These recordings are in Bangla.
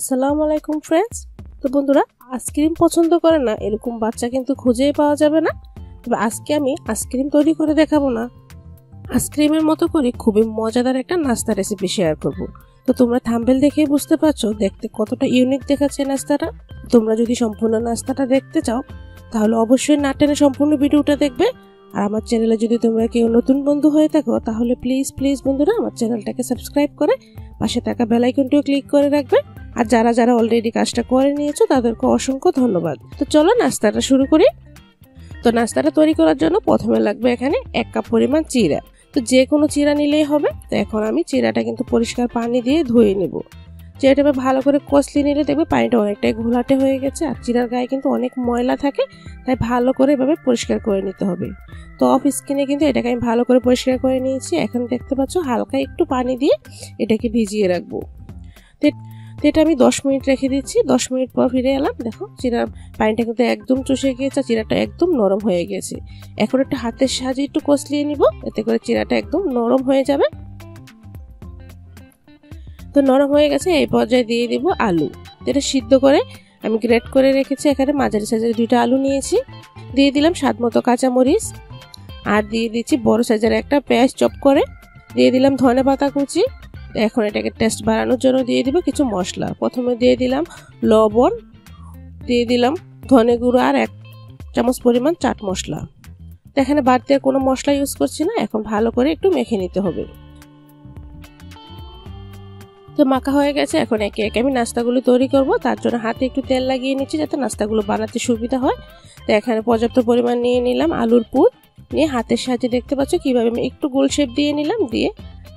আসসালামু আলাইকুম ফ্রেন্ডস। তো বন্ধুরা, আইসক্রিম পছন্দ করে না এরকম বাচ্চা কিন্তু খুঁজেই পাওয়া যাবে না। তবে আজকে আমি আইসক্রিম তৈরি করে দেখাবো না, আইসক্রিমের মতো করে খুবই মজাদার একটা নাস্তা রেসিপি শেয়ার করব। তো তোমরা থাম্বনেল দেখেই বুঝতে পারছো দেখতে কতটা ইউনিক দেখাচ্ছে নাস্তাটা। তোমরা যদি সম্পূর্ণ নাস্তাটা দেখতে চাও তাহলে অবশ্যই না টেনে সম্পূর্ণ ভিডিওটা দেখবে। আর আমার চ্যানেলে যদি তোমরা কেউ নতুন বন্ধু হয়ে থাকো তাহলে প্লিজ বন্ধুরা আমার চ্যানেলটাকে সাবস্ক্রাইব করে পাশে থাকা বেল আইকনটিও ক্লিক করে রাখবে। আর যারা যারা অলরেডি কাজটা করে নিয়েছো তাদেরকে অসংখ্য ধন্যবাদ। তো চলো নাস্তাটা শুরু করি। তো নাস্তাটা তৈরি করার জন্য প্রথমে লাগবে এখানে 1 কাপ পরিমাণ চিড়া। তো যে কোনো চিড়া নিলেই হবে। তো এখন আমি চিড়াটা কিন্তু পরিষ্কার পানি দিয়ে ধুয়ে নেব। চিড়াটা ভালো করে কষলে নিলে দেখবে পানিটা অনেকটাই ঘোলাটে হয়ে গেছে। আর চিড়ার গায়ে কিন্তু অনেক ময়লা থাকে, তাই ভালো করে এভাবে পরিষ্কার করে নিতে হবে। তো অফ স্কিনে কিন্তু এটাকে আমি ভালো করে পরিষ্কার করে নিয়েছি। এখন দেখতে পাচ্ছ হালকা একটু পানি দিয়ে এটাকে ভিজিয়ে রাখবো। তো এটা আমি 10 মিনিট রেখে দিচ্ছি। 10 মিনিট পর ফিরে এলাম। দেখো চিড়ার পানিটা কিন্তু একদম চুষে গিয়েছে, চিড়াটা একদম নরম হয়ে গেছে। এখন একটা হাতের সাহায্যে একটু কষলিয়ে নিব, এতে করে চিড়াটা একদম নরম হয়ে যাবে। তো নরম হয়ে গেছে, এই পর্যায়ে দিয়ে দিব আলু। এটা সিদ্ধ করে আমি গ্রেট করে রেখেছি। এখানে মাঝারি সাইজের 2টা আলু নিয়েছি। দিয়ে দিলাম স্বাদ মতো কাঁচামরিচ, আর দিয়ে দিচ্ছি বড় সাইজের একটা পেঁয়াজ চপ করে। দিয়ে দিলাম ধনেপাতা কুচি। এখন এটাকে টেস্ট বাড়ানোর জন্য দিয়ে দিব কিছু মশলা। প্রথমে দিয়ে দিলাম লবণ, দিয়ে দিলাম ধনে গুঁড়ো আর 1 চামচ পরিমাণ চাট মশলা। তো এখানে বাড়তি আর কোনো মশলা ইউজ করছি না। এখন ভালো করে একটু মেখে নিতে হবে। তো মাখা হয়ে গেছে। এখন একে একে আমি নাস্তাগুলো তৈরি করব। তার জন্য হাতে একটু তেল লাগিয়ে নিচ্ছি যাতে নাস্তাগুলো বানাতে সুবিধা হয়। তো এখানে পর্যাপ্ত পরিমাণ নিয়ে নিলাম আলুর পুর। নিয়ে হাতের সাহায্যে দেখতে পাচ্ছ কিভাবে আমি একটু গোল শেপ দিয়ে নিলাম। দিয়ে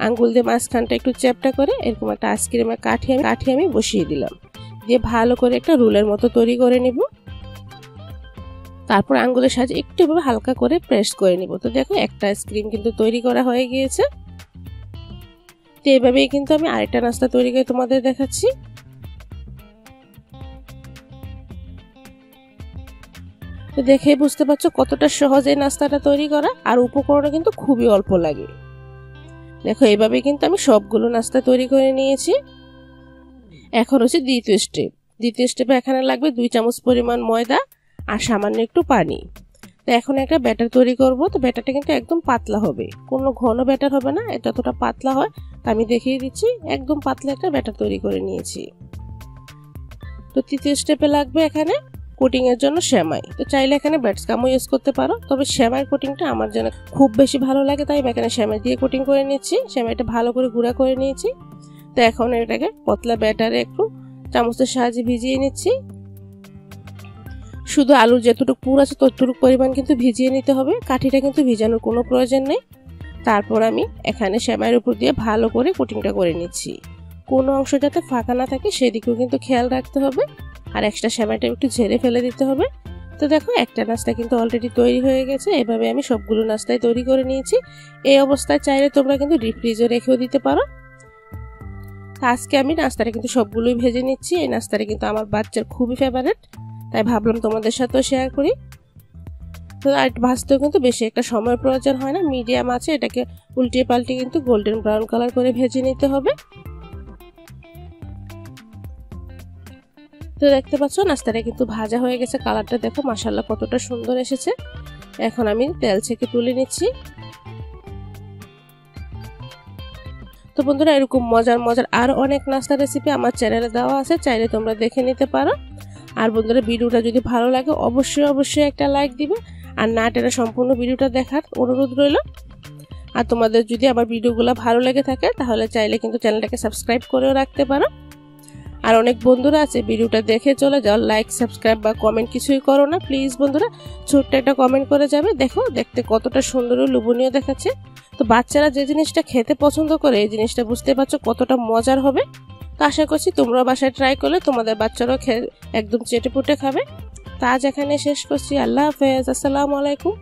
আঙ্গুল দিয়ে মাঝখানটা একটু চ্যাপটা করে এরকম একটা আইসক্রিমের কাঠি আমি বসিয়ে দিলাম। দিয়ে ভালো করে একটা রোলের মতো তৈরি করে নিব। তারপর আঙ্গুলের সাহায্যে একটু এভাবে হালকা করে প্রেস করে নিব। তো দেখো একটা আইসক্রিম কিন্তু তৈরি করা হয়ে গিয়েছে। তো এইভাবেই কিন্তু আমি আরেকটা নাস্তা তৈরি করে তোমাদের দেখাচ্ছি। তো দেখেই বুঝতে পারছো কতটা সহজ এই নাস্তাটা তৈরি করা, আর উপকরণও কিন্তু খুবই অল্প লাগে। দেখো এইভাবে কিন্তু আমি সবগুলো নাস্তা তৈরি করে নিয়েছি। এখন হচ্ছে দ্বিতীয় স্টেপে এখানে লাগবে 2 চামচ পরিমাণ ময়দা আর সামান্য একটু পানি। তো এখন একটা ব্যাটার তৈরি করব। তো ব্যাটারটা কিন্তু একদম পাতলা হবে, কোনো ঘন ব্যাটার হবে না। এটা যতটা পাতলা হয় তা আমি দেখিয়ে দিচ্ছি। একদম পাতলা একটা ব্যাটার তৈরি করে নিয়েছি। তো তৃতীয় স্টেপে লাগবে এখানে কোটিং এর জন্য সেমাই। তো চাইলে এখানে ব্যাটসকামও ইউজ করতে পারো, তবে সেমাইয়ের কোটিংটা আমার জন্য খুব বেশি ভালো লাগে, তাই এখানে সেমাই দিয়ে কোটিং করে নিচ্ছি। সেমাইটা ভালো করে গুঁড়া করে নিয়েছি। তো এখন এটাকে পতলা ব্যাটারে একটু চামচের সাহায্যে ভিজিয়ে নিচ্ছি। শুধু আলুর যতটুকু পুর আছে ততটুকু পরিমাণ কিন্তু ভিজিয়ে নিতে হবে, কাঠিটা কিন্তু ভিজানোর কোনো প্রয়োজন নেই। তারপর আমি এখানে সেমাইয়ের উপর দিয়ে ভালো করে কোটিংটা করে নিচ্ছি। কোনো অংশ যাতে ফাঁকা না থাকে সেদিকেও কিন্তু খেয়াল রাখতে হবে। আর এক্সট্রা সেমাইটা একটু ঝেড়ে ফেলে দিতে হবে। তো দেখো একটা নাস্তা কিন্তু অলরেডি তৈরি হয়ে গেছে। এভাবে আমি সবগুলো নাস্তাই তৈরি করে নিয়েছি। এই অবস্থায় চাইলে তোমরা কিন্তু ডিপ ফ্রিজে রেখেও দিতে পারো। আজকে আমি নাস্তাটা কিন্তু সবগুলোই ভেজে নিচ্ছি। এই নাস্তাটা কিন্তু আমার বাচ্চার খুবই ফেভারিট, তাই ভাবলাম তোমাদের সাথেও শেয়ার করি। তো আর ভাজতেও কিন্তু বেশি একটা সময় প্রয়োজন হয় না, মিডিয়াম আছে এটাকে উল্টিয়ে পাল্টিয়ে কিন্তু গোল্ডেন ব্রাউন কালার করে ভেজে নিতে হবে। তো দেখতে পাচ্ছ নাস্তাটা কিন্তু ভাজা হয়ে গেছে। কালারটা দেখো মাশাআল্লাহ কতটা সুন্দর এসেছে। এখন আমি তেল ছেঁকে তুলে নিচ্ছি। তো বন্ধুরা, এরকম মজার আর অনেক নাস্তা রেসিপি আমার চ্যানেলে দেওয়া আছে, চাইলে তোমরা দেখে নিতে পারো। আর বন্ধুরা, ভিডিওটা যদি ভালো লাগে অবশ্যই একটা লাইক দিবে। আর না টেনে সম্পূর্ণ ভিডিওটা দেখার অনুরোধ রইল। আর তোমাদের যদি আমার ভিডিওগুলো ভালো লেগে থাকে তাহলে চাইলে কিন্তু চ্যানেলটাকে সাবস্ক্রাইব করেও রাখতে পারো। আর অনেক বন্ধুরা আছে ভিডিওটা দেখে চলে যাও, লাইক সাবস্ক্রাইব বা কমেন্ট কিছুই করো না। প্লিজ বন্ধুরা ছোট্ট একটা কমেন্ট করে যাবে। দেখো দেখতে কতটা সুন্দর ও লোভনীয় দেখাচ্ছে। তো বাচ্চারা যে জিনিসটা খেতে পছন্দ করে এই জিনিসটা বুঝতে পারছো কতটা মজার হবে। তো আশা করছি তোমরা বাসায় ট্রাই করলে তোমাদের বাচ্চারাও একদম চেটেপুটে খাবে। তো আজ এখানে শেষ করছি। আল্লাহ হাফেজ, আসসালামু আলাইকুম।